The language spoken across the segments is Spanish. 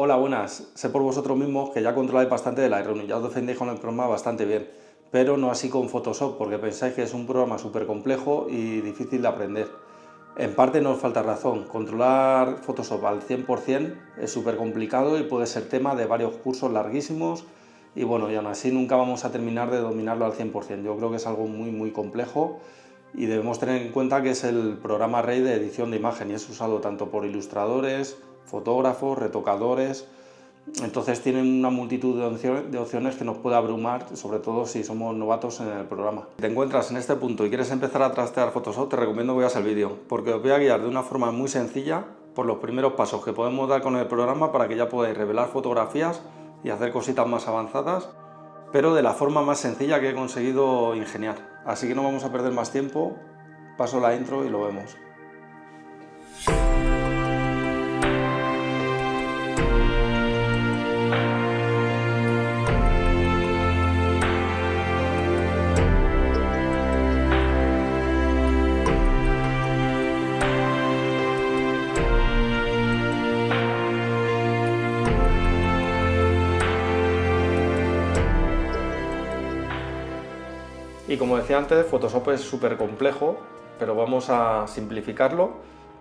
Hola, buenas. Sé por vosotros mismos que ya controláis bastante de Lightroom y ya os defendéis con el programa bastante bien, pero no así con Photoshop, porque pensáis que es un programa súper complejo y difícil de aprender. En parte no os falta razón, controlar Photoshop al 100% es súper complicado y puede ser tema de varios cursos larguísimos y bueno, y aún así nunca vamos a terminar de dominarlo al 100%. Yo creo que es algo muy complejo y debemos tener en cuenta que es el programa rey de edición de imagen y es usado tanto por ilustradores, fotógrafos, retocadores. Entonces tienen una multitud de opciones que nos puede abrumar, sobre todo si somos novatos en el programa. Si te encuentras en este punto y quieres empezar a trastear Photoshop, te recomiendo que veas el vídeo, porque os voy a guiar de una forma muy sencilla por los primeros pasos que podemos dar con el programa para que ya podáis revelar fotografías y hacer cositas más avanzadas, pero de la forma más sencilla que he conseguido ingeniar. Así que no vamos a perder más tiempo, paso la intro y lo vemos. Y como decía antes, Photoshop es súper complejo, pero vamos a simplificarlo,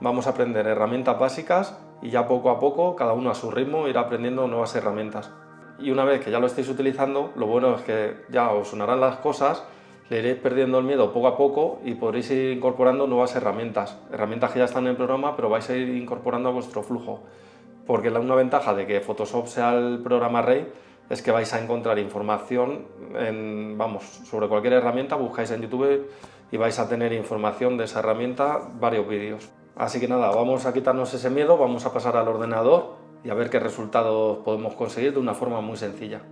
vamos a aprender herramientas básicas y ya poco a poco, cada uno a su ritmo, irá aprendiendo nuevas herramientas. Y una vez que ya lo estéis utilizando, lo bueno es que ya os sonarán las cosas, le iréis perdiendo el miedo poco a poco y podréis ir incorporando nuevas herramientas. Herramientas que ya están en el programa, pero vais a ir incorporando a vuestro flujo. Porque una ventaja de que Photoshop sea el programa rey es que vais a encontrar información sobre cualquier herramienta, buscáis en YouTube y vais a tener información de esa herramienta, varios vídeos. Así que nada, vamos a quitarnos ese miedo, vamos a pasar al ordenador y a ver qué resultados podemos conseguir de una forma muy sencilla.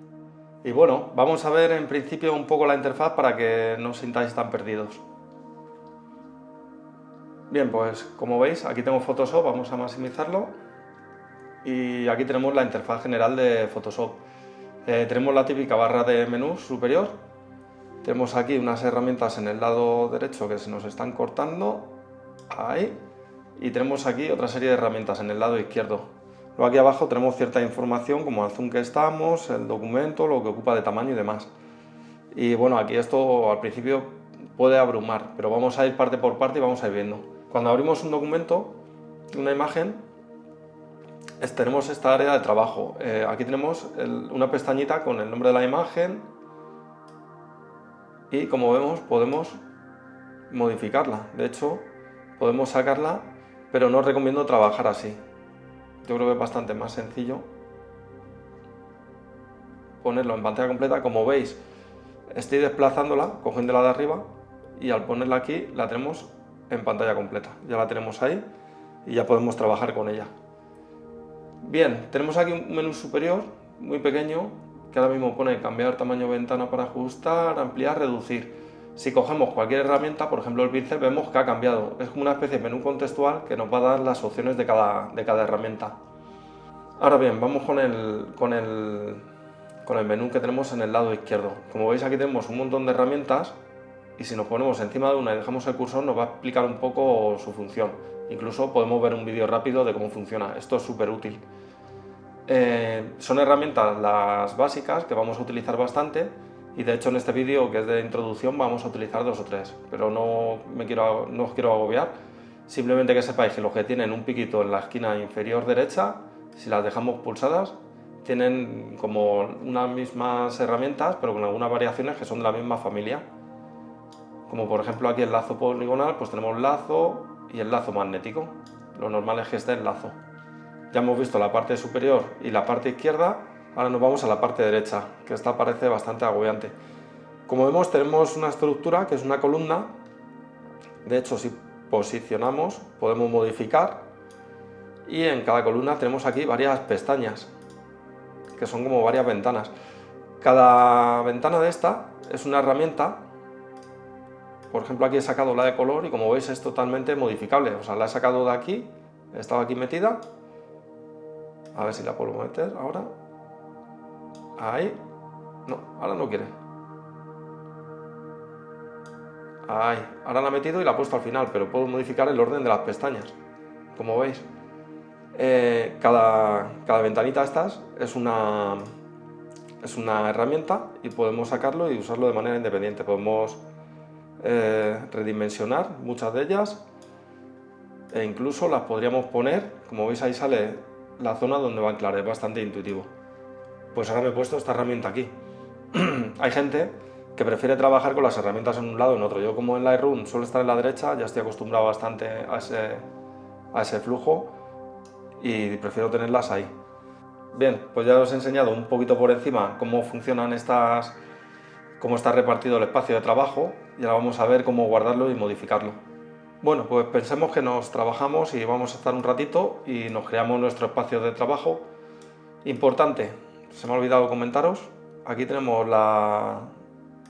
Y bueno, vamos a ver en principio un poco la interfaz para que no os sintáis tan perdidos. Bien, pues como veis, aquí tengo Photoshop, vamos a maximizarlo. Y aquí tenemos la interfaz general de Photoshop. Tenemos la típica barra de menú superior. Tenemos aquí unas herramientas en el lado derecho que se nos están cortando. Ahí. Y tenemos aquí otra serie de herramientas en el lado izquierdo. Luego aquí abajo tenemos cierta información como el zoom que estamos, el documento, lo que ocupa de tamaño y demás. Y bueno, aquí esto al principio puede abrumar, pero vamos a ir parte por parte y vamos a ir viendo. Cuando abrimos un documento, una imagen, tenemos esta área de trabajo. Aquí tenemos una pestañita con el nombre de la imagen y como vemos podemos modificarla. De hecho, podemos sacarla, pero no os recomiendo trabajar así. Yo creo que es bastante más sencillo ponerlo en pantalla completa. Como veis, estoy desplazándola, cogiéndola de arriba y al ponerla aquí la tenemos en pantalla completa. Ya la tenemos ahí y ya podemos trabajar con ella. Bien, tenemos aquí un menú superior muy pequeño que ahora mismo pone cambiar tamaño de ventana para ajustar, ampliar, reducir. Si cogemos cualquier herramienta, por ejemplo el pincel, vemos que ha cambiado. Es como una especie de menú contextual que nos va a dar las opciones de cada herramienta. Ahora bien, vamos con el menú que tenemos en el lado izquierdo. Como veis aquí tenemos un montón de herramientas y si nos ponemos encima de una y dejamos el cursor nos va a explicar un poco su función. Incluso podemos ver un vídeo rápido de cómo funciona. Esto es súper útil. Son herramientas las básicas que vamos a utilizar bastante y de hecho en este vídeo que es de introducción vamos a utilizar 2 o 3, pero no os quiero agobiar, simplemente que sepáis que los que tienen un piquito en la esquina inferior derecha, si las dejamos pulsadas, tienen como unas mismas herramientas pero con algunas variaciones que son de la misma familia, como por ejemplo aquí el lazo poligonal, pues tenemos lazo y el lazo magnético, lo normal es que esté en lazo. Ya hemos visto la parte superior y la parte izquierda, ahora nos vamos a la parte derecha, que esta parece bastante agobiante. Como vemos tenemos una estructura que es una columna, de hecho si posicionamos podemos modificar y en cada columna tenemos aquí varias pestañas, que son como varias ventanas. Cada ventana de esta es una herramienta, por ejemplo aquí he sacado la de color y como veis es totalmente modificable, o sea la he sacado de aquí, estaba aquí metida. A ver si la puedo meter ahora. Ahí. No, ahora no quiere. Ahí. Ahora la he metido y la he puesto al final, pero puedo modificar el orden de las pestañas. Como veis. Cada ventanita estas es una herramienta y podemos sacarlo y usarlo de manera independiente. Podemos redimensionar muchas de ellas e incluso las podríamos poner, como veis ahí sale la zona donde va a anclar, es bastante intuitivo. Pues ahora me he puesto esta herramienta aquí. Hay gente que prefiere trabajar con las herramientas en un lado o en otro. Yo, como en Lightroom suelo estar en la derecha, ya estoy acostumbrado bastante a ese flujo y prefiero tenerlas ahí. Bien, pues ya os he enseñado un poquito por encima cómo funcionan cómo está repartido el espacio de trabajo, y ahora vamos a ver cómo guardarlo y modificarlo. Bueno, pues pensemos que nos trabajamos y vamos a estar un ratito y nos creamos nuestro espacio de trabajo. Importante, se me ha olvidado comentaros, aquí tenemos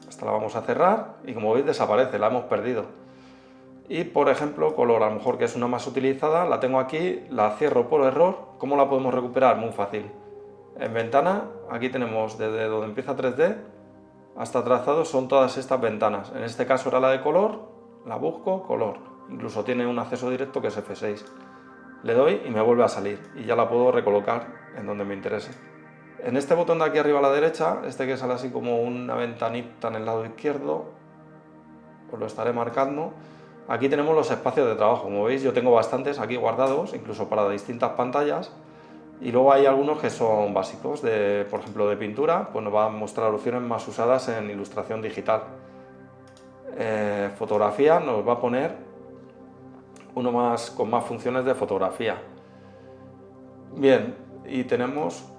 esta la vamos a cerrar y como veis desaparece, la hemos perdido. Y por ejemplo, color, a lo mejor que es una más utilizada, la tengo aquí, la cierro por error. ¿Cómo la podemos recuperar? Muy fácil. En ventana, aquí tenemos desde donde empieza 3D hasta trazado, son todas estas ventanas. En este caso era la de color, la busco, color. Incluso tiene un acceso directo que es F6. Le doy y me vuelve a salir y ya la puedo recolocar en donde me interese. En este botón de aquí arriba a la derecha, este que sale así como una ventanita en el lado izquierdo, os lo estaré marcando. Aquí tenemos los espacios de trabajo. Como veis, yo tengo bastantes aquí guardados, incluso para distintas pantallas. Y luego hay algunos que son básicos, por ejemplo de pintura, pues nos va a mostrar opciones más usadas en ilustración digital. Fotografía nos va a poner uno más con más funciones de fotografía. Bien, y tenemos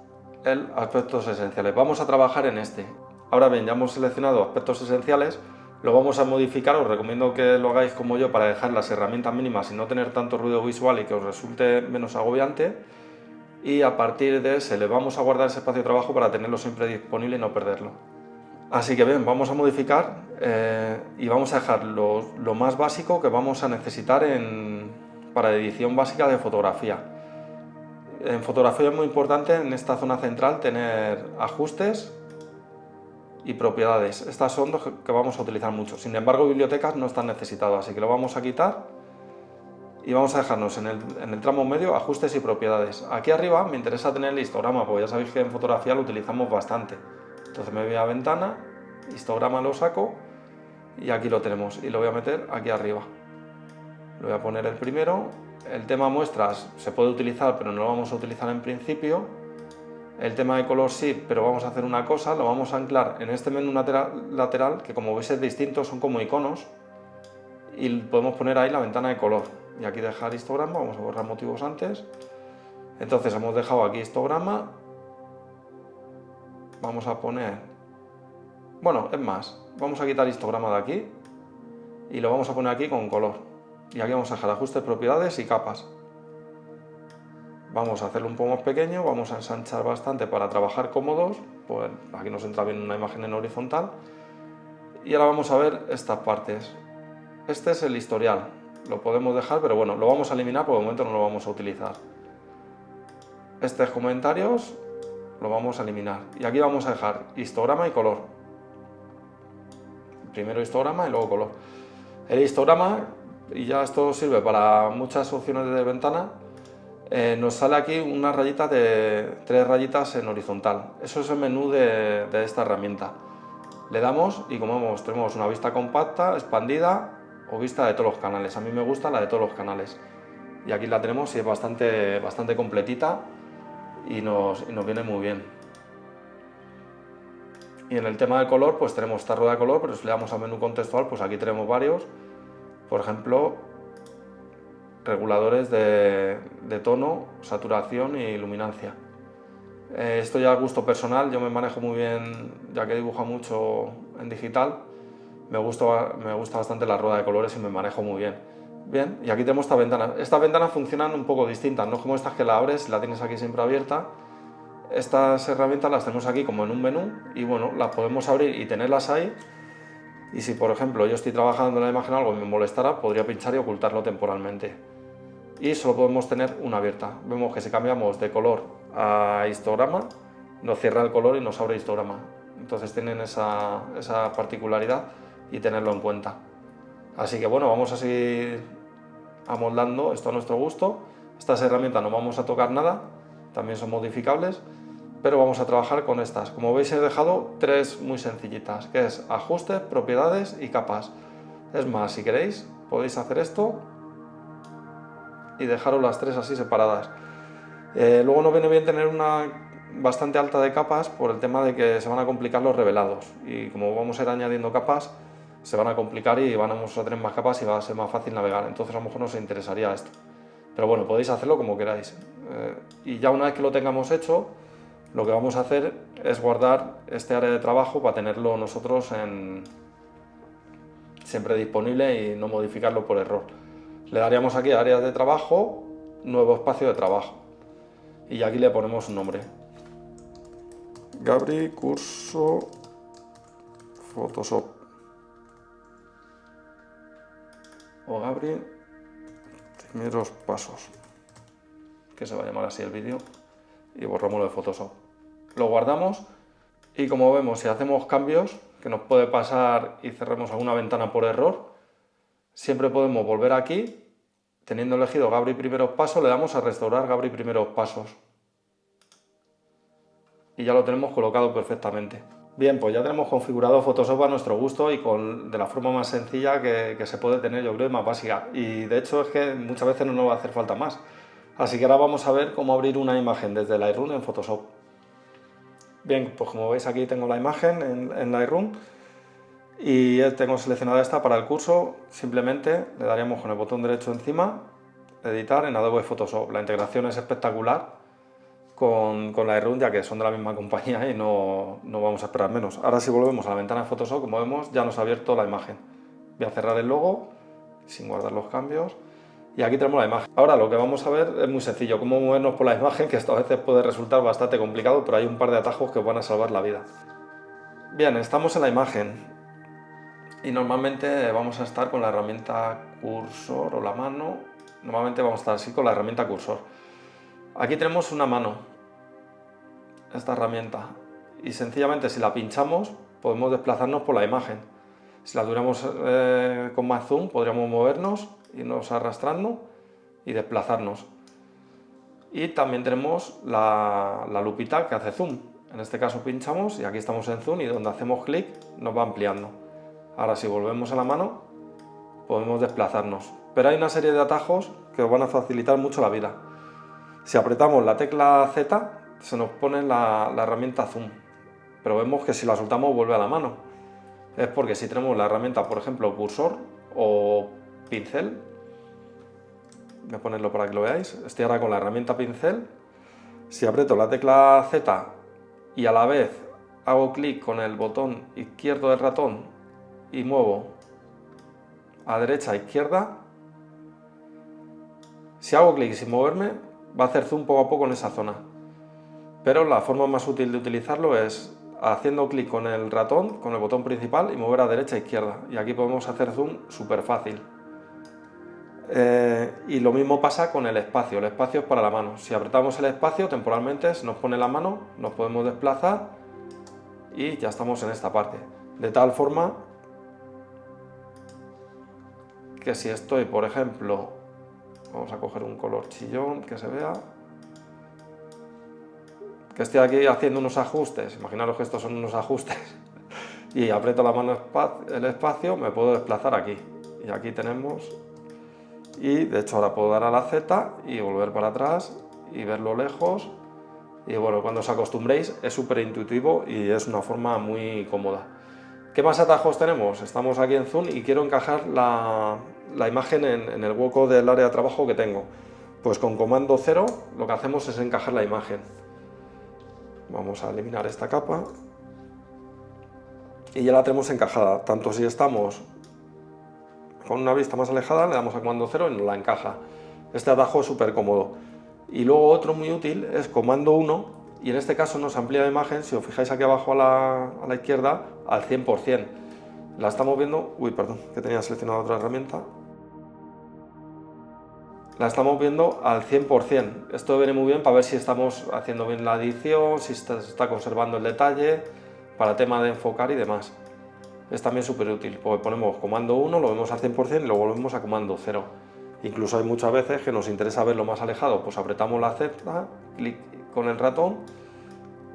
el aspectos esenciales. Vamos a trabajar en este. Ahora bien, ya hemos seleccionado aspectos esenciales, lo vamos a modificar. Os recomiendo que lo hagáis como yo para dejar las herramientas mínimas y no tener tanto ruido visual y que os resulte menos agobiante. Y a partir de ese le vamos a guardar ese espacio de trabajo para tenerlo siempre disponible y no perderlo. Así que bien, vamos a modificar y vamos a dejar lo más básico que vamos a necesitar para edición básica de fotografía. En fotografía es muy importante en esta zona central tener ajustes y propiedades. Estas son dos que vamos a utilizar mucho. Sin embargo, bibliotecas no están necesitadas, así que lo vamos a quitar. Y vamos a dejarnos en el tramo medio ajustes y propiedades. Aquí arriba me interesa tener el histograma, porque ya sabéis que en fotografía lo utilizamos bastante. Entonces me voy a ventana, histograma lo saco y aquí lo tenemos. Y lo voy a meter aquí arriba. Lo voy a poner el primero. El tema muestras se puede utilizar, pero no lo vamos a utilizar en principio. El tema de color sí, pero vamos a hacer una cosa. Lo vamos a anclar en este menú lateral, que como veis es distinto, son como iconos. Y podemos poner ahí la ventana de color. Y aquí dejar histograma, vamos a borrar motivos antes. Entonces hemos dejado aquí histograma. Vamos a poner... Bueno, es más, vamos a quitar histograma de aquí y lo vamos a poner aquí con color. Y aquí vamos a dejar ajustes, propiedades y capas. Vamos a hacerlo un poco más pequeño, vamos a ensanchar bastante para trabajar cómodos. Pues aquí nos entra bien una imagen en horizontal. Y ahora vamos a ver estas partes. Este es el historial. Lo podemos dejar, pero bueno, lo vamos a eliminar porque de momento no lo vamos a utilizar. Estos comentarios lo vamos a eliminar. Y aquí vamos a dejar histograma y color. Primero histograma y luego color. El histograma, y ya esto sirve para muchas opciones de ventana, nos sale aquí unas rayitas de 3 rayitas en horizontal. Eso es el menú de esta herramienta. Le damos y como vemos, tenemos una vista compacta, expandida o vista de todos los canales. A mí me gusta la de todos los canales. Y aquí la tenemos y es bastante completita y nos viene muy bien. Y en el tema del color, pues tenemos esta rueda de color, pero si le damos al menú contextual, pues aquí tenemos varios. Por ejemplo, reguladores de tono, saturación y luminancia. Esto ya a gusto personal, yo me manejo muy bien, ya que dibujo mucho en digital, me gusta bastante la rueda de colores y me manejo muy bien. Bien, y aquí tenemos esta ventana. Estas ventanas funcionan un poco distintas, no como estas que la abres y la tienes aquí siempre abierta. Estas herramientas las tenemos aquí como en un menú y bueno, las podemos abrir y tenerlas ahí. Y si por ejemplo yo estoy trabajando en la imagen algo y me molestara, podría pinchar y ocultarlo temporalmente. Y solo podemos tener una abierta. Vemos que si cambiamos de color a histograma, nos cierra el color y nos abre histograma. Entonces tienen esa particularidad y tenerlo en cuenta. Así que bueno, vamos a seguir amoldando esto a nuestro gusto Estas herramientas no vamos a tocar nada, también son modificables, pero vamos a trabajar con estas. Como veis, he dejado 3 muy sencillitas, que es ajustes, propiedades y capas. Es más, si queréis, podéis hacer esto y dejaros las 3 así separadas. Luego nos viene bien tener una bastante alta de capas por el tema de que se van a complicar los revelados, y como vamos a ir añadiendo capas, se van a complicar y vamos a tener más capas y va a ser más fácil navegar. Entonces a lo mejor nos interesaría esto. Pero bueno, podéis hacerlo como queráis. Y ya una vez que lo tengamos hecho, lo que vamos a hacer es guardar este área de trabajo para tenerlo nosotros siempre disponible y no modificarlo por error. Le daríamos aquí a áreas de trabajo, nuevo espacio de trabajo. Y aquí le ponemos un nombre. Gabri curso Photoshop. O Gabri primeros pasos. Que se va a llamar así el vídeo. Y borramos lo de Photoshop. Lo guardamos y como vemos, si hacemos cambios, que nos puede pasar y cerremos alguna ventana por error, siempre podemos volver aquí, teniendo elegido Gabri primeros pasos, le damos a restaurar Gabri primeros pasos. Y ya lo tenemos colocado perfectamente. Bien, pues ya tenemos configurado Photoshop a nuestro gusto y de la forma más sencilla que se puede tener, yo creo, y más básica. Y de hecho es que muchas veces no nos va a hacer falta más. Así que ahora vamos a ver cómo abrir una imagen desde Lightroom en Photoshop. Bien, pues como veis aquí tengo la imagen en Lightroom y tengo seleccionada esta para el curso. Simplemente le daríamos con el botón derecho encima, editar en Adobe Photoshop. La integración es espectacular con Lightroom, ya que son de la misma compañía y no vamos a esperar menos. Ahora si volvemos a la ventana de Photoshop, como vemos, ya nos ha abierto la imagen. Voy a cerrar el logo sin guardar los cambios. Y aquí tenemos la imagen. Ahora lo que vamos a ver es muy sencillo, cómo movernos por la imagen, que esto a veces puede resultar bastante complicado, pero hay un par de atajos que os van a salvar la vida. Bien, estamos en la imagen y normalmente vamos a estar con la herramienta cursor o la mano. Normalmente vamos a estar así con la herramienta cursor. Aquí tenemos una mano, esta herramienta, y sencillamente si la pinchamos podemos desplazarnos por la imagen. Si la tuviéramos con más zoom podríamos movernos, irnos arrastrando y desplazarnos. Y también tenemos la lupita que hace zoom. En este caso pinchamos y aquí estamos en zoom y donde hacemos clic nos va ampliando. Ahora si volvemos a la mano podemos desplazarnos. Pero hay una serie de atajos que os van a facilitar mucho la vida. Si apretamos la tecla Z se nos pone la herramienta zoom. Pero vemos que si la soltamos vuelve a la mano. Es porque si tenemos la herramienta, por ejemplo, cursor o pincel, voy a ponerlo para que lo veáis, estoy ahora con la herramienta pincel, si aprieto la tecla Z y a la vez hago clic con el botón izquierdo del ratón y muevo a derecha e izquierda, si hago clic sin moverme va a hacer zoom poco a poco en esa zona, pero la forma más útil de utilizarlo es haciendo clic con el ratón, con el botón principal y mover a derecha e izquierda, y aquí podemos hacer zoom súper fácil. Y lo mismo pasa con el espacio es para la mano. Si apretamos el espacio temporalmente se nos pone la mano, nos podemos desplazar y ya estamos en esta parte. De tal forma que si estoy, por ejemplo, vamos a coger un color chillón que se vea, que estoy aquí haciendo unos ajustes, imaginaros que estos son unos ajustes, y aprieto la mano el espacio, me puedo desplazar aquí. Y aquí tenemos, y de hecho ahora puedo dar a la Z y volver para atrás y verlo lejos. Y bueno, cuando os acostumbréis es súper intuitivo y es una forma muy cómoda. ¿Qué más atajos tenemos? Estamos aquí en Zoom y quiero encajar la imagen en el hueco del área de trabajo que tengo. Pues con comando 0 lo que hacemos es encajar la imagen. Vamos a eliminar esta capa y ya la tenemos encajada. Tanto si estamos con una vista más alejada, le damos a comando 0 y nos la encaja. Este atajo es súper cómodo. Y luego otro muy útil es comando 1 y en este caso nos amplía la imagen, si os fijáis aquí abajo a la izquierda, al 100%. La estamos viendo, que tenía seleccionada otra herramienta. La estamos viendo al 100%. Esto viene muy bien para ver si estamos haciendo bien la edición, si se está conservando el detalle, para tema de enfocar y demás. Es también súper útil, porque ponemos comando 1, lo vemos al 100% y lo volvemos a comando 0. Incluso hay muchas veces que nos interesa verlo más alejado, pues apretamos la Z, clic con el ratón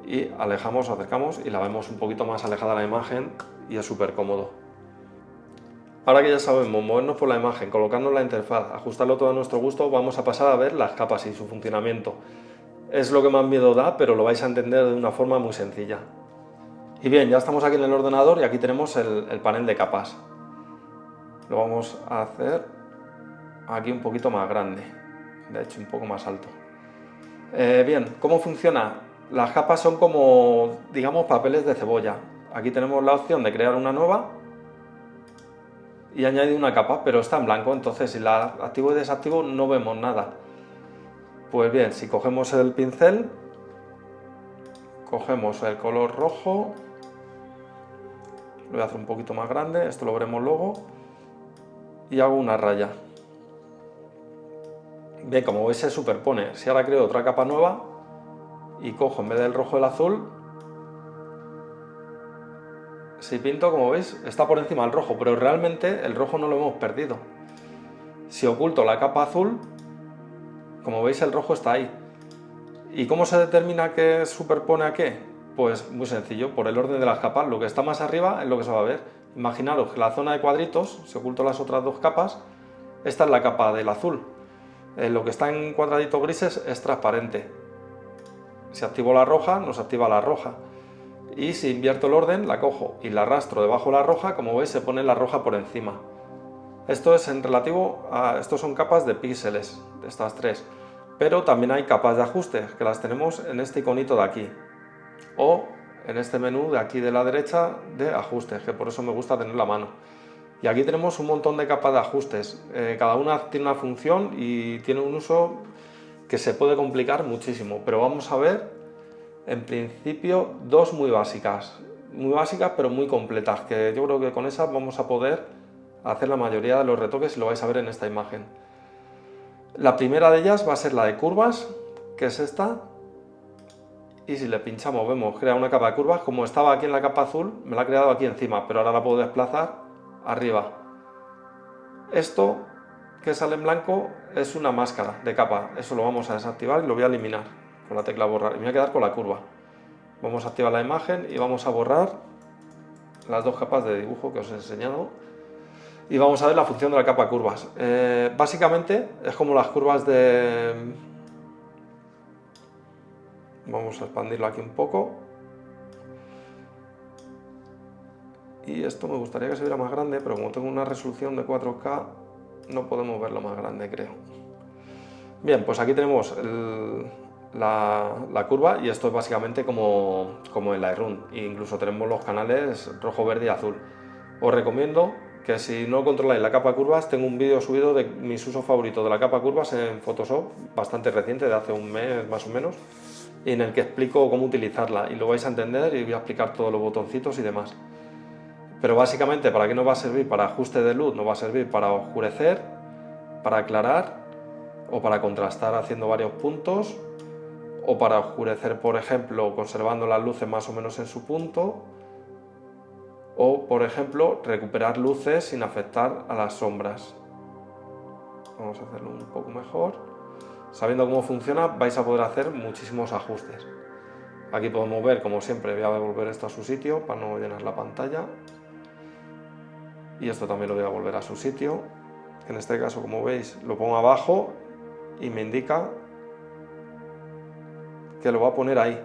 y alejamos, acercamos y la vemos un poquito más alejada la imagen y es súper cómodo. Ahora que ya sabemos movernos por la imagen, colocarnos la interfaz, ajustarlo todo a nuestro gusto, vamos a pasar a ver las capas y su funcionamiento. Es lo que más miedo da, pero lo vais a entender de una forma muy sencilla. Y bien, ya estamos aquí en el ordenador y aquí tenemos el panel de capas. Lo vamos a hacer aquí un poquito más grande, de hecho un poco más alto. Bien, ¿cómo funciona? Las capas son como, digamos, papeles de cebolla. Aquí tenemos la opción de crear una nueva y añadir una capa, pero está en blanco, entonces si la activo y desactivo no vemos nada. Pues bien, si cogemos el pincel, cogemos el color rojo, lo voy a hacer un poquito más grande, esto lo veremos luego, y hago una raya. Bien, como veis se superpone. Si ahora creo otra capa nueva y cojo en vez del rojo el azul, si pinto, como veis, está por encima del rojo, pero realmente el rojo no lo hemos perdido. Si oculto la capa azul, como veis el rojo está ahí. ¿Y cómo se determina qué superpone a qué? Pues muy sencillo, por el orden de las capas. Lo que está más arriba es lo que se va a ver. Imaginaros que la zona de cuadritos, si oculto las otras dos capas, esta es la capa del azul. Lo que está en cuadraditos grises es transparente. Si activo la roja, nos activa la roja. Y si invierto el orden, la cojo y la arrastro debajo de la roja, como veis se pone la roja por encima. Esto es en relativo a... Estos son capas de píxeles, de estas tres. Pero también hay capas de ajuste, que las tenemos en este iconito de aquí. O en este menú de aquí de la derecha de ajustes, que por eso me gusta tener la mano. Y aquí tenemos un montón de capas de ajustes. Cada una tiene una función y tiene un uso que se puede complicar muchísimo. Pero vamos a ver... En principio, dos muy básicas pero muy completas, que yo creo que con esas vamos a poder hacer la mayoría de los retoques y lo vais a ver en esta imagen. La primera de ellas va a ser la de curvas, que es esta, y si le pinchamos vemos, crea una capa de curvas, como estaba aquí en la capa azul, me la ha creado aquí encima, pero ahora la puedo desplazar arriba. Esto que sale en blanco es una máscara de capa, eso lo vamos a desactivar y lo voy a eliminar con la tecla borrar y me voy a quedar con la curva. Vamos a activar la imagen y vamos a borrar las dos capas de dibujo que os he enseñado y vamos a ver la función de la capa curvas. Básicamente es como las curvas de... Vamos a expandirlo aquí un poco y esto me gustaría que se viera más grande, pero como tengo una resolución de 4K no podemos verlo más grande, creo. Bien, pues aquí tenemos la curva y esto es básicamente como en Lightroom. Incluso tenemos los canales rojo, verde y azul. Os recomiendo que si no controláis la capa curvas, tengo un vídeo subido de mis usos favoritos de la capa curvas en Photoshop, bastante reciente, de hace un mes más o menos, y en el que explico cómo utilizarla y lo vais a entender y voy a explicar todos los botoncitos y demás. Pero básicamente, ¿para qué nos va a servir? Para ajuste de luz, nos va a servir para oscurecer, para aclarar o para contrastar haciendo varios puntos, o para oscurecer, por ejemplo, conservando las luces más o menos en su punto, o, por ejemplo, recuperar luces sin afectar a las sombras. Vamos a hacerlo un poco mejor. Sabiendo cómo funciona, vais a poder hacer muchísimos ajustes. Aquí podemos ver, como siempre, voy a devolver esto a su sitio para no llenar la pantalla. Y esto también lo voy a volver a su sitio. En este caso, como veis, lo pongo abajo y me indica que lo va a poner ahí.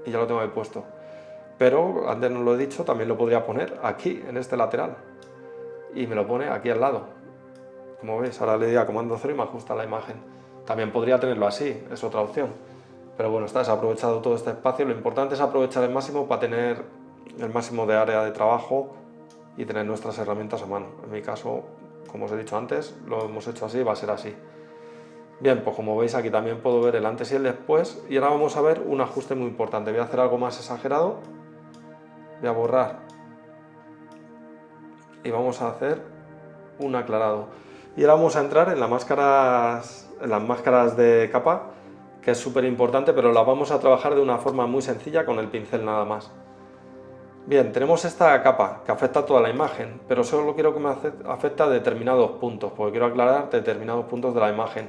Y ya lo tengo ahí puesto. Pero, antes no lo he dicho, también lo podría poner aquí, en este lateral. Y me lo pone aquí al lado. Como veis, ahora le doy a comando 0 y me ajusta la imagen. También podría tenerlo así, es otra opción. Pero bueno, está desaprovechado todo este espacio. Lo importante es aprovechar el máximo para tener el máximo de área de trabajo y tener nuestras herramientas a mano. En mi caso, como os he dicho antes, lo hemos hecho así y va a ser así. Bien, pues como veis aquí también puedo ver el antes y el después. Y ahora vamos a ver un ajuste muy importante. Voy a hacer algo más exagerado. Voy a borrar. Y vamos a hacer un aclarado. Y ahora vamos a entrar en las máscaras de capa, que es súper importante, pero las vamos a trabajar de una forma muy sencilla con el pincel nada más. Bien, tenemos esta capa que afecta a toda la imagen, pero solo quiero que me afecte a determinados puntos, porque quiero aclarar determinados puntos de la imagen.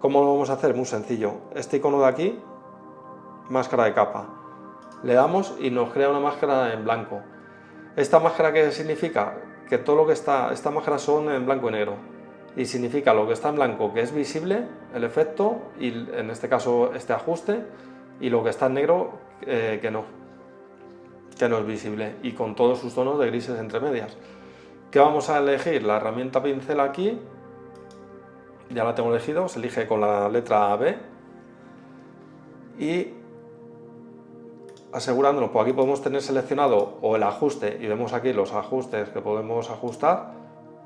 ¿Cómo lo vamos a hacer? Muy sencillo. Este icono de aquí, máscara de capa. Le damos y nos crea una máscara en blanco. ¿Esta máscara qué significa? Que todo lo que está, estas máscaras son en blanco y negro. Y significa lo que está en blanco, que es visible, el efecto, y en este caso este ajuste, y lo que está en negro, que no es visible, y con todos sus tonos de grises entre medias. ¿Qué vamos a elegir? La herramienta pincel aquí, ya la tengo elegido, se elige con la letra B, y asegurándonos, pues aquí podemos tener seleccionado o el ajuste, y vemos aquí los ajustes que podemos ajustar,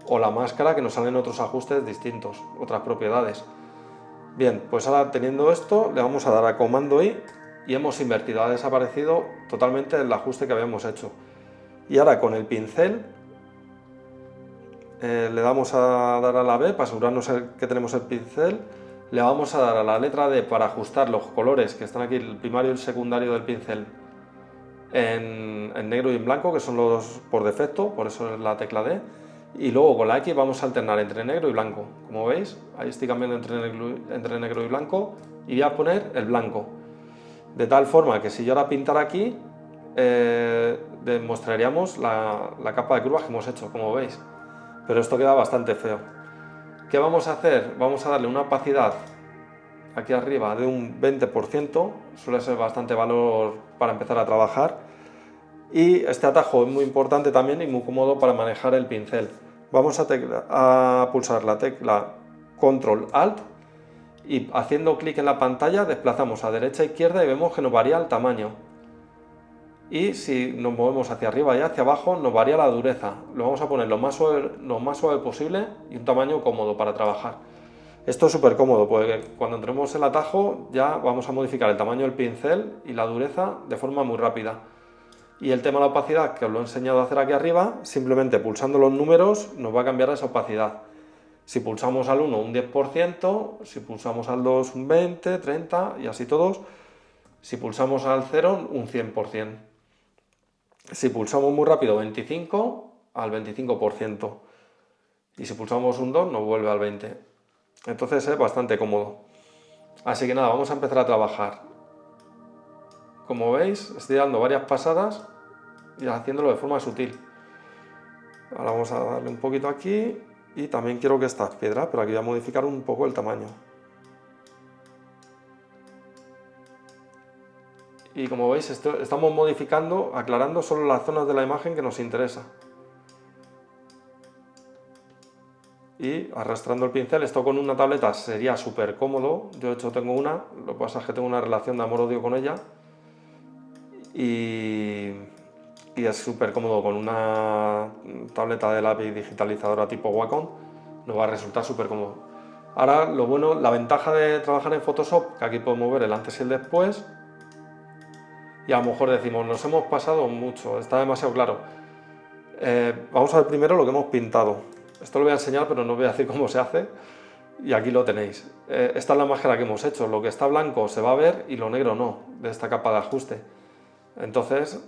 o la máscara, que nos salen otros ajustes distintos, otras propiedades. Bien, pues ahora teniendo esto, le vamos a dar a comando I y hemos invertido, ha desaparecido totalmente el ajuste que habíamos hecho. Y ahora con el pincel le damos a dar a la B para asegurarnos que tenemos el pincel, le vamos a dar a la letra D para ajustar los colores que están aquí, el primario y el secundario del pincel, en negro y en blanco, que son los por defecto, por eso es la tecla D. Y luego con la X vamos a alternar entre negro y blanco. Como veis, ahí estoy cambiando entre negro y blanco, y voy a poner el blanco. De tal forma que si yo ahora pintara aquí, demostraríamos la capa de curvas que hemos hecho, como veis. Pero esto queda bastante feo. ¿Qué vamos a hacer? Vamos a darle una opacidad aquí arriba de un 20%, suele ser bastante valor para empezar a trabajar. Y este atajo es muy importante también y muy cómodo para manejar el pincel. Vamos a pulsar la tecla Control Alt y haciendo clic en la pantalla desplazamos a derecha e izquierda y vemos que nos varía el tamaño. Y si nos movemos hacia arriba y hacia abajo nos varía la dureza. Lo vamos a poner lo más suave posible y un tamaño cómodo para trabajar. Esto es súper cómodo porque cuando entremos el atajo ya vamos a modificar el tamaño del pincel y la dureza de forma muy rápida. Y el tema de la opacidad, que os lo he enseñado a hacer aquí arriba, simplemente pulsando los números nos va a cambiar esa opacidad. Si pulsamos al 1 un 10%, si pulsamos al 2 un 20, 30 y así todos. Si pulsamos al 0 un 100%. Si pulsamos muy rápido 25 al 25%. Y si pulsamos un 2 nos vuelve al 20%. Entonces es bastante cómodo. Así que nada, vamos a empezar a trabajar. Como veis, estoy dando varias pasadas y haciéndolo de forma sutil. Ahora vamos a darle un poquito aquí y también quiero que estas piedras, pero aquí voy a modificar un poco el tamaño. Y como veis, estamos modificando, aclarando solo las zonas de la imagen que nos interesa. Y arrastrando el pincel, esto con una tableta sería súper cómodo. Yo de hecho tengo una, lo que pasa es que tengo una relación de amor-odio con ella. Y es súper cómodo con una tableta de lápiz digitalizadora tipo Wacom, nos va a resultar súper cómodo. Ahora lo bueno, la ventaja de trabajar en Photoshop, que aquí podemos ver el antes y el después, y a lo mejor decimos, nos hemos pasado mucho, está demasiado claro. Vamos a ver primero lo que hemos pintado. Esto lo voy a enseñar, pero no os voy a decir cómo se hace, y aquí lo tenéis. Esta es la máscara que hemos hecho, lo que está blanco se va a ver y lo negro no, de esta capa de ajuste. Entonces,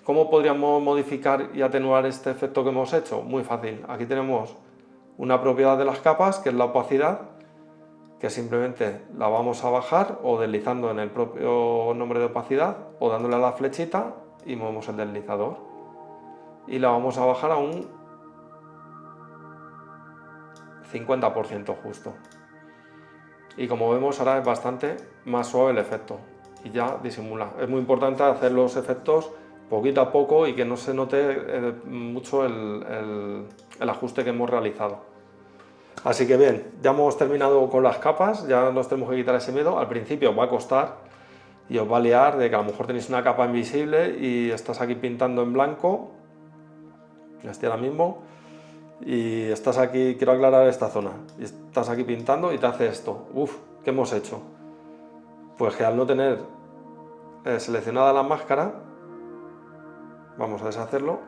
¿cómo podríamos modificar y atenuar este efecto que hemos hecho? Muy fácil. Aquí tenemos una propiedad de las capas, que es la opacidad, que simplemente la vamos a bajar o deslizando en el propio nombre de opacidad o dándole a la flechita y movemos el deslizador. Y la vamos a bajar a un 50% justo. Y como vemos ahora es bastante más suave el efecto y ya disimula. Es muy importante hacer los efectos poquito a poco y que no se note mucho el ajuste que hemos realizado. Así que bien, ya hemos terminado con las capas, ya nos tenemos que quitar ese miedo. Al principio os va a costar y os va a liar de que a lo mejor tenéis una capa invisible y estás aquí pintando en blanco, ya estoy ahora mismo, y estás aquí, quiero aclarar esta zona, y estás aquí pintando y te hace esto. Uf, ¿qué hemos hecho? Pues que al no tener seleccionada la máscara, vamos a deshacerlo.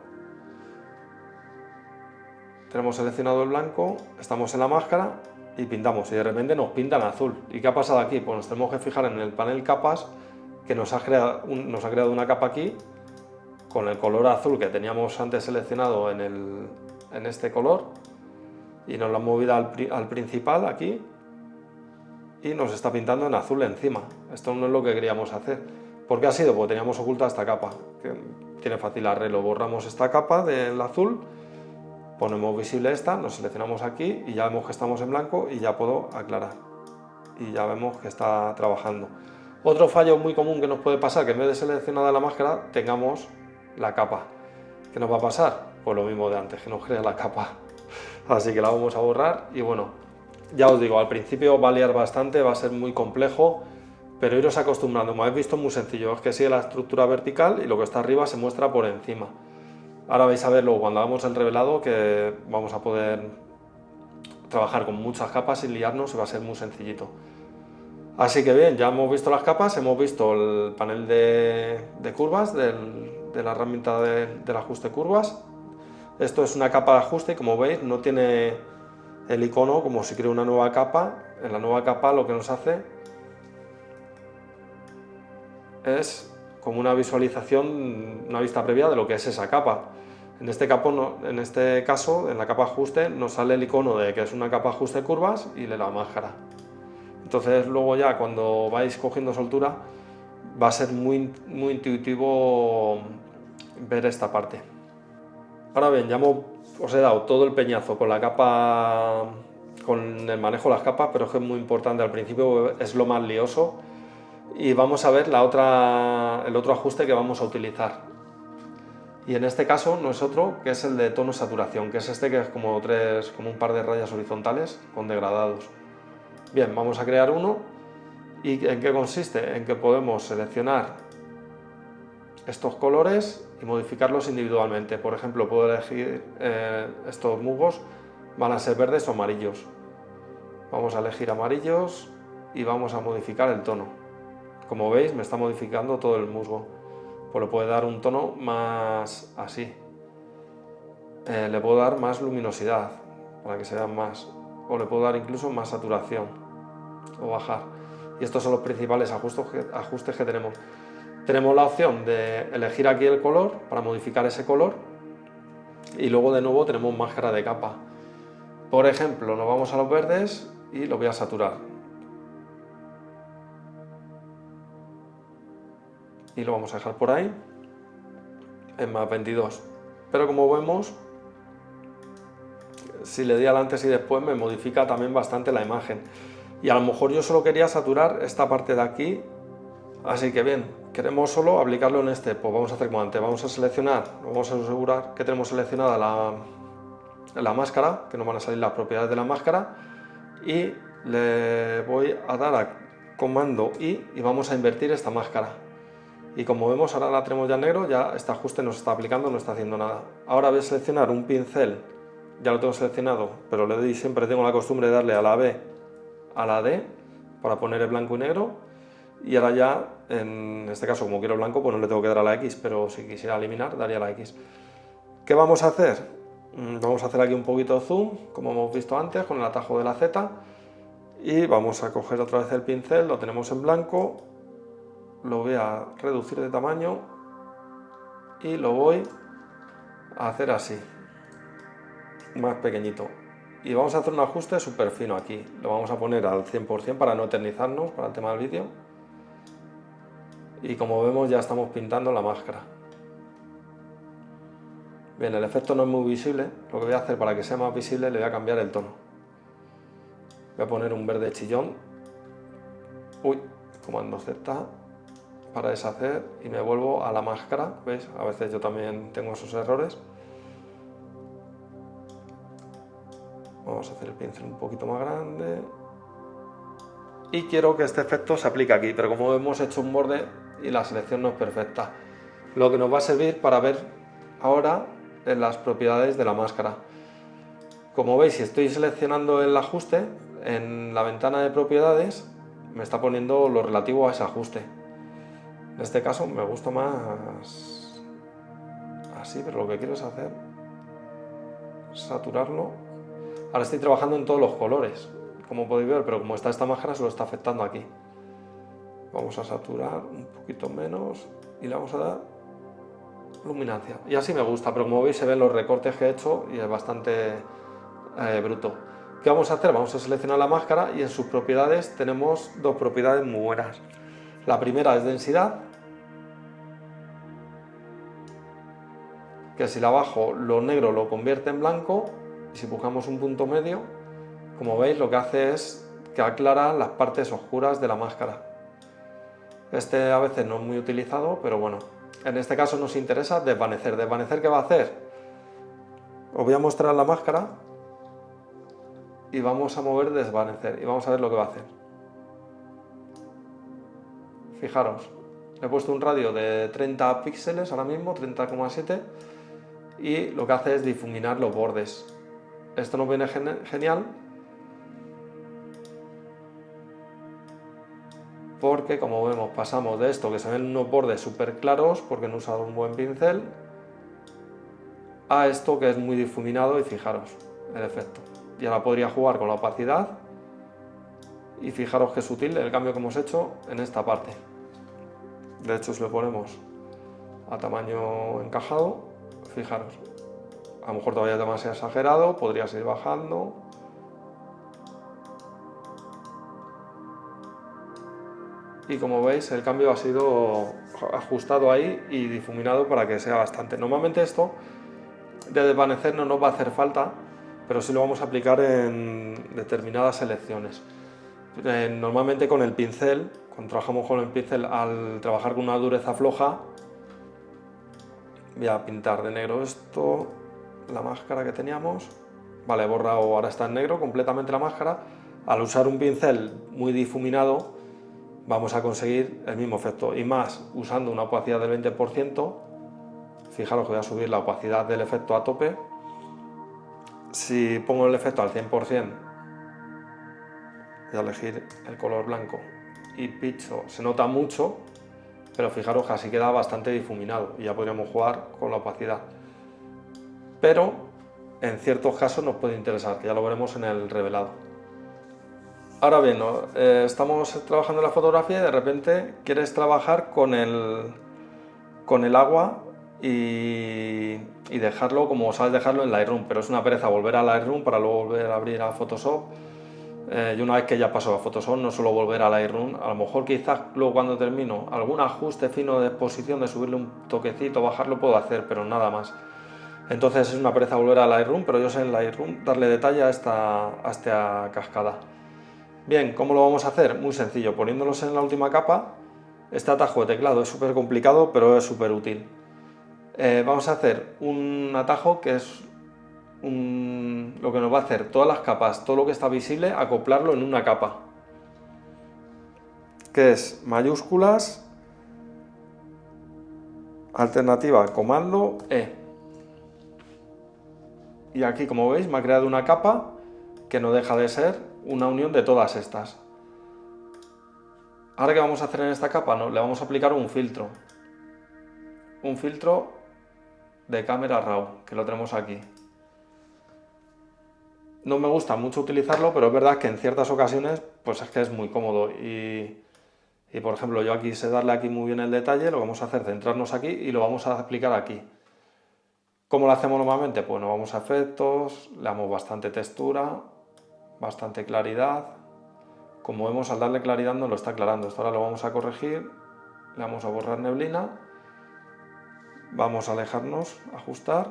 Tenemos seleccionado el blanco, estamos en la máscara y pintamos, y de repente nos pinta en azul. ¿Y qué ha pasado aquí? Pues nos tenemos que fijar en el panel capas, que nos ha creado una capa aquí con el color azul que teníamos antes seleccionado en este color, y nos lo han movido al principal aquí, y nos está pintando en azul encima. Esto no es lo que queríamos hacer. ¿Por qué ha sido? Porque teníamos oculta esta capa, que tiene fácil arreglo. Borramos esta capa del azul, ponemos visible esta, nos seleccionamos aquí y ya vemos que estamos en blanco y ya puedo aclarar. Y ya vemos que está trabajando. Otro fallo muy común que nos puede pasar, que en vez de seleccionada la máscara, tengamos la capa. ¿Qué nos va a pasar? Pues lo mismo de antes, que nos crea la capa. Así que la vamos a borrar y bueno, ya os digo, al principio va a liar bastante, va a ser muy complejo, pero iros acostumbrando. Como habéis visto, es muy sencillo, es que sigue la estructura vertical y lo que está arriba se muestra por encima. Ahora vais a verlo cuando hagamos el revelado, que vamos a poder trabajar con muchas capas sin liarnos y va a ser muy sencillito. Así que bien, ya hemos visto las capas, hemos visto el panel de curvas de la herramienta del ajuste curvas. Esto es una capa de ajuste y como veis no tiene el icono como si creo una nueva capa. En la nueva capa lo que nos hace es como una visualización, una vista previa de lo que es esa capa. En este caso, en la capa ajuste, nos sale el icono de que es una capa ajuste curvas y de la máscara. Entonces luego ya cuando vais cogiendo soltura va a ser muy intuitivo ver esta parte. Ahora bien, ya os he dado todo el peñazo con la capa, con el manejo de las capas, pero es que es muy importante al principio, es lo más lioso. Y vamos a ver el otro ajuste que vamos a utilizar. Y en este caso no es otro, que es el de tono saturación, que es este que es como un par de rayas horizontales con degradados. Bien, vamos a crear uno. ¿Y en qué consiste? En que podemos seleccionar estos colores y modificarlos individualmente. Por ejemplo, puedo elegir estos musgos, van a ser verdes o amarillos. Vamos a elegir amarillos y vamos a modificar el tono. Como veis, me está modificando todo el musgo. Pues le puedo dar un tono más así. Le puedo dar más luminosidad para que se vean más. O le puedo dar incluso más saturación o bajar. Y estos son los principales ajustes que tenemos. Tenemos la opción de elegir aquí el color para modificar ese color y luego de nuevo tenemos máscara de capa. Por ejemplo, nos vamos a los verdes y lo voy a saturar. Y lo vamos a dejar por ahí en más 22. Pero como vemos, si le di al antes y después me modifica también bastante la imagen. Y a lo mejor yo solo quería saturar esta parte de aquí. Así que bien, queremos solo aplicarlo en este, pues vamos a hacer como antes, vamos a seleccionar, vamos a asegurar que tenemos seleccionada la máscara, que nos van a salir las propiedades de la máscara, y le voy a dar a comando I y vamos a invertir esta máscara. Y como vemos ahora la tenemos ya en negro, ya este ajuste nos está aplicando, no está haciendo nada. Ahora voy a seleccionar un pincel, ya lo tengo seleccionado, pero le doy, siempre tengo la costumbre de darle a la B, a la D, para poner el blanco y negro. Y ahora ya, en este caso como quiero blanco, pues no le tengo que dar a la X, pero si quisiera eliminar, daría a la X. ¿Qué vamos a hacer? Vamos a hacer aquí un poquito de zoom, como hemos visto antes, con el atajo de la Z. Y vamos a coger otra vez el pincel, lo tenemos en blanco, lo voy a reducir de tamaño y lo voy a hacer así, más pequeñito. Y vamos a hacer un ajuste súper fino aquí, lo vamos a poner al 100% para no eternizarnos para el tema del vídeo. Y como vemos ya estamos pintando la máscara. Bien, el efecto no es muy visible, lo que voy a hacer para que sea más visible le voy a cambiar el tono. Voy a poner un verde chillón. Uy, comando Z para deshacer y me vuelvo a la máscara, ¿veis? A veces yo también tengo esos errores. Vamos a hacer el pincel un poquito más grande. Y quiero que este efecto se aplique aquí, pero como hemos hecho un borde y la selección no es perfecta, lo que nos va a servir para ver ahora en las propiedades de la máscara. Como veis, si estoy seleccionando el ajuste, en la ventana de propiedades me está poniendo lo relativo a ese ajuste. En este caso me gusta más así, pero lo que quiero es hacer saturarlo. Ahora estoy trabajando en todos los colores, como podéis ver, pero como está esta máscara se lo está afectando aquí. Vamos a saturar un poquito menos y le vamos a dar luminancia. Y así me gusta, pero como veis se ven los recortes que he hecho y es bastante bruto. ¿Qué vamos a hacer? Vamos a seleccionar la máscara y en sus propiedades tenemos dos propiedades muy buenas. La primera es densidad, que si la bajo lo negro lo convierte en blanco, y si buscamos un punto medio, como veis lo que hace es que aclara las partes oscuras de la máscara. Este a veces no es muy utilizado, pero bueno, en este caso nos interesa desvanecer. ¿Desvanecer qué va a hacer? Os voy a mostrar la máscara y vamos a mover desvanecer y vamos a ver lo que va a hacer. Fijaros, he puesto un radio de 30 píxeles ahora mismo, 30,7, y lo que hace es difuminar los bordes. Esto nos viene genial porque, como vemos, pasamos de esto que se ven unos bordes súper claros porque no he usado un buen pincel, a esto que es muy difuminado, y fijaros el efecto. Y ahora podría jugar con la opacidad y fijaros qué sutil el cambio que hemos hecho en esta parte. De hecho, si lo ponemos a tamaño encajado, fijaros, a lo mejor todavía es demasiado exagerado, podría seguir bajando. Y como veis el cambio ha sido ajustado ahí y difuminado para que sea bastante. Normalmente esto de desvanecer no nos va a hacer falta, pero sí lo vamos a aplicar en determinadas selecciones. Normalmente con el pincel, cuando trabajamos con el pincel, al trabajar con una dureza floja, voy a pintar de negro esto, la máscara que teníamos. Vale, he borrado, ahora está en negro completamente la máscara. Al usar un pincel muy difuminado vamos a conseguir el mismo efecto, y más usando una opacidad del 20%. Fijaros que voy a subir la opacidad del efecto a tope. Si pongo el efecto al 100%, voy a elegir el color blanco y pincho, se nota mucho, pero fijaros que así queda bastante difuminado y ya podríamos jugar con la opacidad. Pero en ciertos casos nos puede interesar, que ya lo veremos en el revelado. Ahora bien, estamos trabajando en la fotografía y de repente quieres trabajar con el agua y dejarlo como sabes dejarlo en Lightroom, pero es una pereza volver a Lightroom para luego volver a abrir a Photoshop. Yo una vez que ya paso a Photoshop no suelo volver a Lightroom. A lo mejor quizás luego cuando termino algún ajuste fino de exposición, de subirle un toquecito, bajarlo, puedo hacer, pero nada más. Entonces es una pereza volver a Lightroom, pero yo sé en Lightroom darle detalle a esta cascada. Bien, ¿cómo lo vamos a hacer? Muy sencillo, poniéndolos en la última capa. Este atajo de teclado es súper complicado, pero es súper útil. Vamos a hacer un atajo que es lo que nos va a hacer todas las capas, todo lo que está visible, acoplarlo en una capa. Que es mayúsculas, alternativa, comando E. Y aquí, como veis, me ha creado una capa que no deja de ser una unión de todas estas. Ahora, ¿qué vamos a hacer en esta capa? Le vamos a aplicar un filtro. Un filtro de cámara RAW, que lo tenemos aquí. No me gusta mucho utilizarlo, pero es verdad que en ciertas ocasiones pues es que es muy cómodo. Y por ejemplo, yo aquí sé darle aquí muy bien el detalle, lo vamos a hacer centrarnos aquí y lo vamos a aplicar aquí. ¿Cómo lo hacemos normalmente? Pues nos vamos a efectos, le damos bastante textura, bastante claridad. Como vemos, al darle claridad nos lo está aclarando. Esto ahora lo vamos a corregir, le vamos a borrar neblina, vamos a alejarnos, ajustar,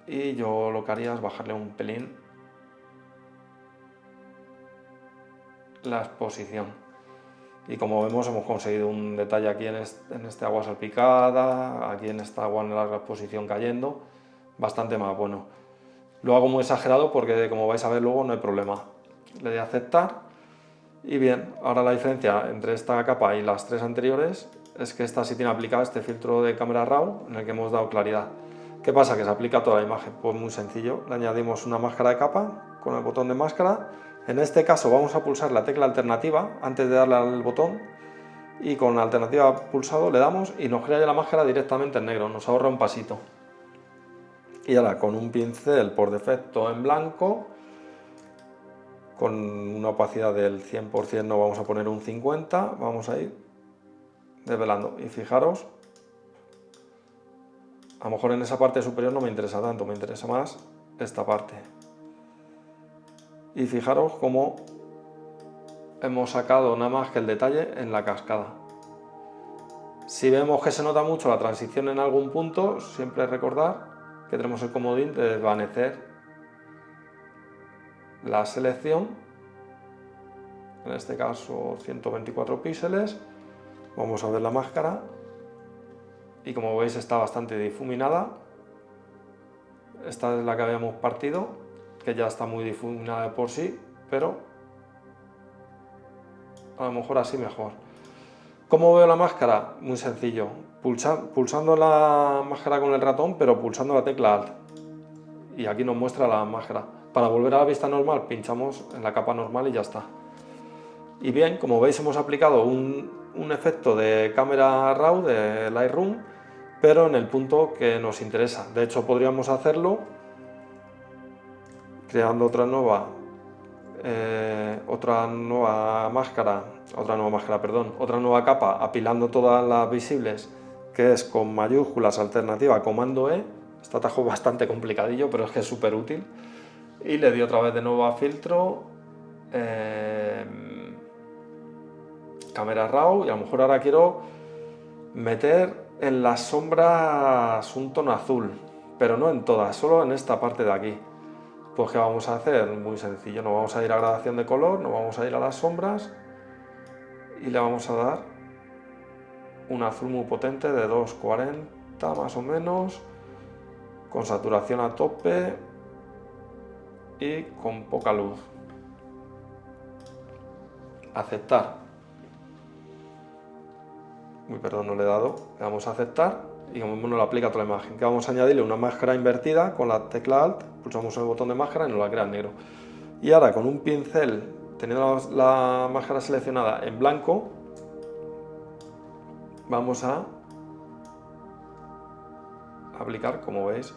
y yo lo que haría es bajarle un pelín la exposición. Y como vemos, hemos conseguido un detalle aquí en este agua salpicada, aquí en esta agua en larga exposición cayendo, bastante más bueno. Lo hago muy exagerado porque, como vais a ver luego, no hay problema. Le doy a aceptar. Y bien, ahora la diferencia entre esta capa y las tres anteriores es que esta sí tiene aplicado este filtro de cámara RAW en el que hemos dado claridad. ¿Qué pasa? Que se aplica toda la imagen. Pues muy sencillo, le añadimos una máscara de capa con el botón de máscara. En este caso vamos a pulsar la tecla alternativa antes de darle al botón, y con la alternativa pulsado le damos y nos crea ya la máscara directamente en negro, nos ahorra un pasito. Y ahora con un pincel por defecto en blanco, con una opacidad del 100%, no vamos a poner un 50%, vamos a ir desvelando. Y fijaros A lo mejor en esa parte superior no me interesa tanto, me interesa más esta parte. Y fijaros cómo hemos sacado nada más que el detalle en la cascada. Si vemos que se nota mucho la transición en algún punto, siempre recordar que tenemos el comodín de desvanecer la selección, en este caso 124 píxeles. Vamos a ver la máscara y como veis está bastante difuminada. Esta es la que habíamos partido, que ya está muy difuminada de por sí, pero a lo mejor así mejor. ¿Cómo veo la máscara? Muy sencillo, pulsando la máscara con el ratón, pero pulsando la tecla Alt. Y aquí nos muestra la máscara. Para volver a la vista normal, pinchamos en la capa normal y ya está. Y bien, como veis hemos aplicado un efecto de cámara RAW de Lightroom, pero en el punto que nos interesa. De hecho, podríamos hacerlo creando otra nueva capa, apilando todas las visibles, que es con mayúsculas alternativa comando E. Este atajo es bastante complicadillo, pero es que es súper útil. Y le di otra vez de nuevo a filtro, cámara RAW, y a lo mejor ahora quiero meter en las sombras un tono azul, pero no en todas, solo en esta parte de aquí. Pues ¿qué vamos a hacer? Muy sencillo, nos vamos a ir a gradación de color, nos vamos a ir a las sombras y le vamos a dar un azul muy potente de 240 más o menos, con saturación a tope y con poca luz. Aceptar. Uy, perdón, no le he dado. Le damos a aceptar y como nos lo aplica toda la imagen. Que vamos a añadirle una máscara invertida con la tecla Alt, pulsamos el botón de máscara y nos la crea en negro. Y ahora con un pincel, teniendo la máscara seleccionada en blanco, vamos a aplicar, como veis,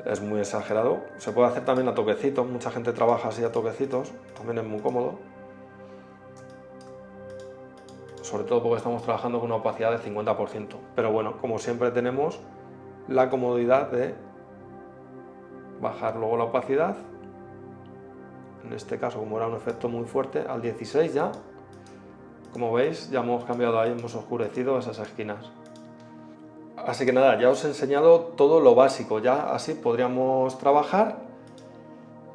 es muy exagerado. Se puede hacer también a toquecitos, mucha gente trabaja así a toquecitos, también es muy cómodo. Sobre todo porque estamos trabajando con una opacidad de 50%. Pero bueno, como siempre tenemos la comodidad de bajar luego la opacidad. En este caso, como era un efecto muy fuerte, al 16 ya. Como veis, ya hemos cambiado ahí, hemos oscurecido esas esquinas. Así que nada, ya os he enseñado todo lo básico. Ya así podríamos trabajar,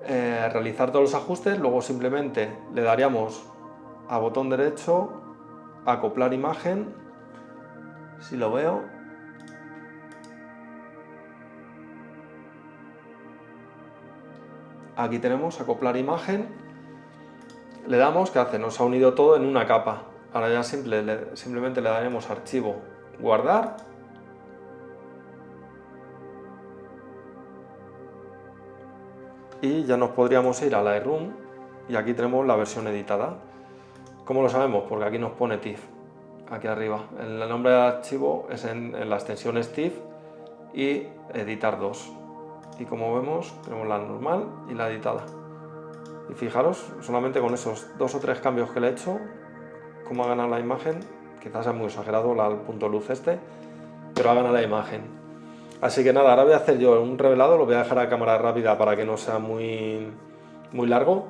realizar todos los ajustes. Luego simplemente le daríamos a botón derecho, acoplar imagen, si lo veo, aquí tenemos acoplar imagen, le damos, ¿qué hace? Nos ha unido todo en una capa. Ahora ya simplemente le daremos archivo, guardar, y ya nos podríamos ir a Lightroom y aquí tenemos la versión editada. ¿Cómo lo sabemos? Porque aquí nos pone TIFF, aquí arriba. El nombre del archivo es en la extensión es TIFF y editar 2. Y como vemos, tenemos la normal y la editada. Y fijaros, solamente con esos 2 o 3 cambios que le he hecho, cómo ha ganado la imagen. Quizás sea muy exagerado el punto luz este, pero ha ganado la imagen. Así que nada, ahora voy a hacer yo un revelado, lo voy a dejar a cámara rápida para que no sea muy largo.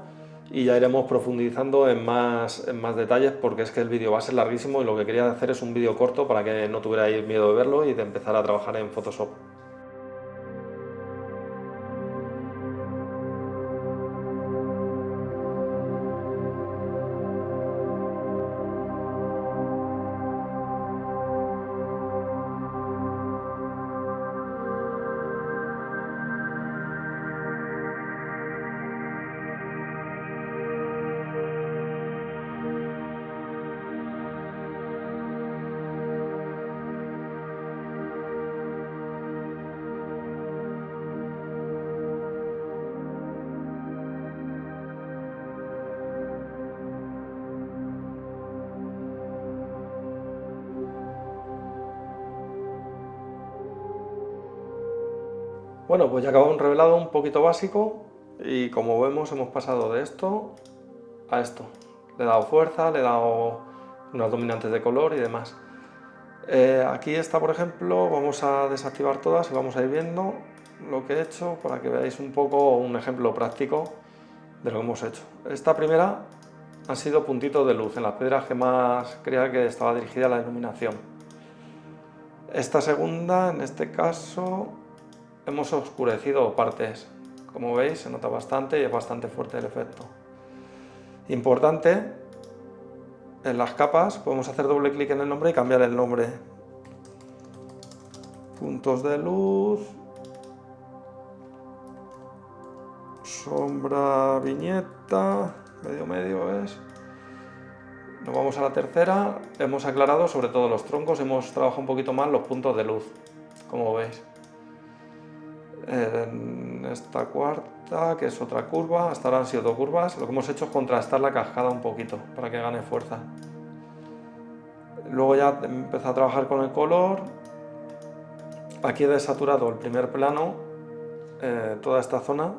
Y ya iremos profundizando en más detalles, porque es que el vídeo va a ser larguísimo y lo que quería hacer es un vídeo corto para que no tuvierais miedo de verlo y de empezar a trabajar en Photoshop. Bueno, pues ya acabado un revelado un poquito básico y como vemos hemos pasado de esto a esto. Le he dado fuerza, le he dado unas dominantes de color y demás. Aquí está, por ejemplo, vamos a desactivar todas y vamos a ir viendo lo que he hecho para que veáis un poco un ejemplo práctico de lo que hemos hecho. Esta primera han sido puntitos de luz en las piedras que más creía que estaba dirigida a la iluminación. Esta segunda, en este caso, hemos oscurecido partes. Como veis, se nota bastante y es bastante fuerte el efecto. Importante, en las capas podemos hacer doble clic en el nombre y cambiar el nombre. Puntos de luz, sombra, viñeta, medio es. Nos vamos a la tercera, hemos aclarado sobre todo los troncos, hemos trabajado un poquito más los puntos de luz, como veis. En esta cuarta, que es otra curva, hasta ahora han sido dos curvas, lo que hemos hecho es contrastar la cascada un poquito, para que gane fuerza. Luego ya empecé a trabajar con el color. Aquí he desaturado el primer plano, toda esta zona.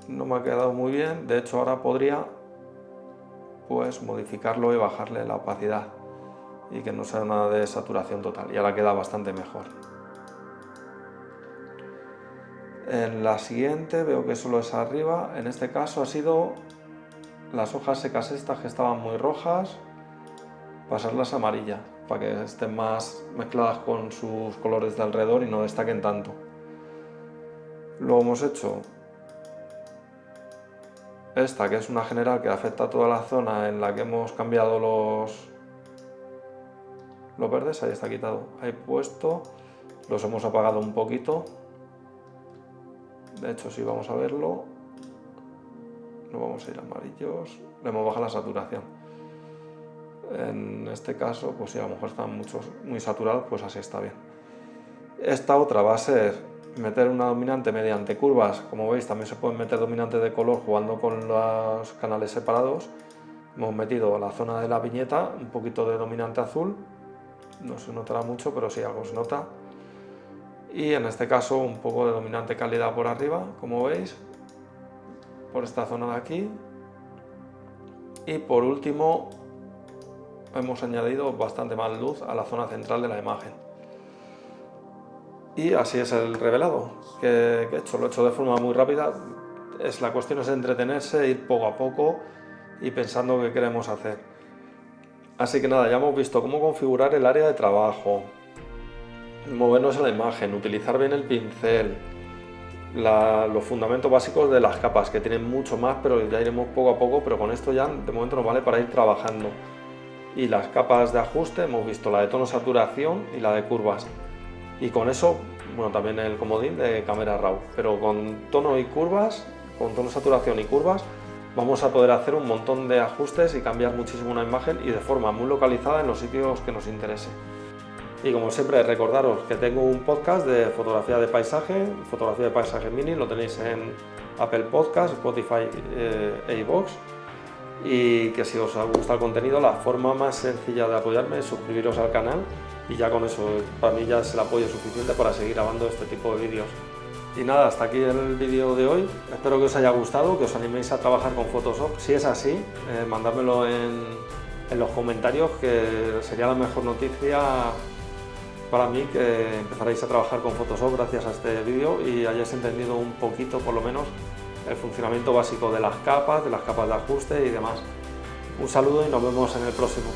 No me ha quedado muy bien, de hecho ahora podría pues modificarlo y bajarle la opacidad y que no sea una desaturación total, y ahora queda bastante mejor. En la siguiente veo que solo es arriba, en este caso ha sido las hojas secas estas que estaban muy rojas, pasarlas a amarillas para que estén más mezcladas con sus colores de alrededor y no destaquen tanto. Luego hemos hecho esta, que es una general que afecta a toda la zona, en la que hemos cambiado los verdes, ahí está quitado, ahí puesto, los hemos apagado un poquito. De hecho, si vamos a verlo, no vamos a ir a amarillos, le hemos bajado la saturación. En este caso, pues si a lo mejor están muy saturados, pues así está bien. Esta otra va a ser meter una dominante mediante curvas. Como veis, también se pueden meter dominantes de color jugando con los canales separados. Hemos metido a la zona de la viñeta un poquito de dominante azul, no se notará mucho, pero sí algo se nota. Y en este caso un poco de dominante cálida por arriba, como veis, por esta zona de aquí. Y por último hemos añadido bastante más luz a la zona central de la imagen. Y así es el revelado que he hecho. Lo he hecho de forma muy rápida. La cuestión es entretenerse, ir poco a poco y pensando qué queremos hacer. Así que nada, ya hemos visto cómo configurar el área de trabajo, movernos en la imagen, utilizar bien el pincel, los fundamentos básicos de las capas, que tienen mucho más, pero ya iremos poco a poco, pero con esto ya de momento nos vale para ir trabajando. Y las capas de ajuste, hemos visto la de tono saturación y la de curvas. Y con eso, bueno, también el comodín de cámara RAW, pero con tono y curvas, con tono saturación y curvas, vamos a poder hacer un montón de ajustes y cambiar muchísimo una imagen y de forma muy localizada en los sitios que nos interese. Y como siempre, recordaros que tengo un podcast de fotografía de paisaje mini, lo tenéis en Apple Podcast, Spotify e iVoox. Y que si os gusta el contenido, la forma más sencilla de apoyarme es suscribiros al canal, y ya con eso para mí ya es el apoyo suficiente para seguir grabando este tipo de vídeos. Y nada, hasta aquí el vídeo de hoy. Espero que os haya gustado, que os animéis a trabajar con Photoshop. Si es así, mandádmelo en los comentarios, que sería la mejor noticia para mí, que empezaréis a trabajar con Photoshop gracias a este vídeo y hayáis entendido un poquito, por lo menos, el funcionamiento básico de las capas de ajuste y demás. Un saludo y nos vemos en el próximo.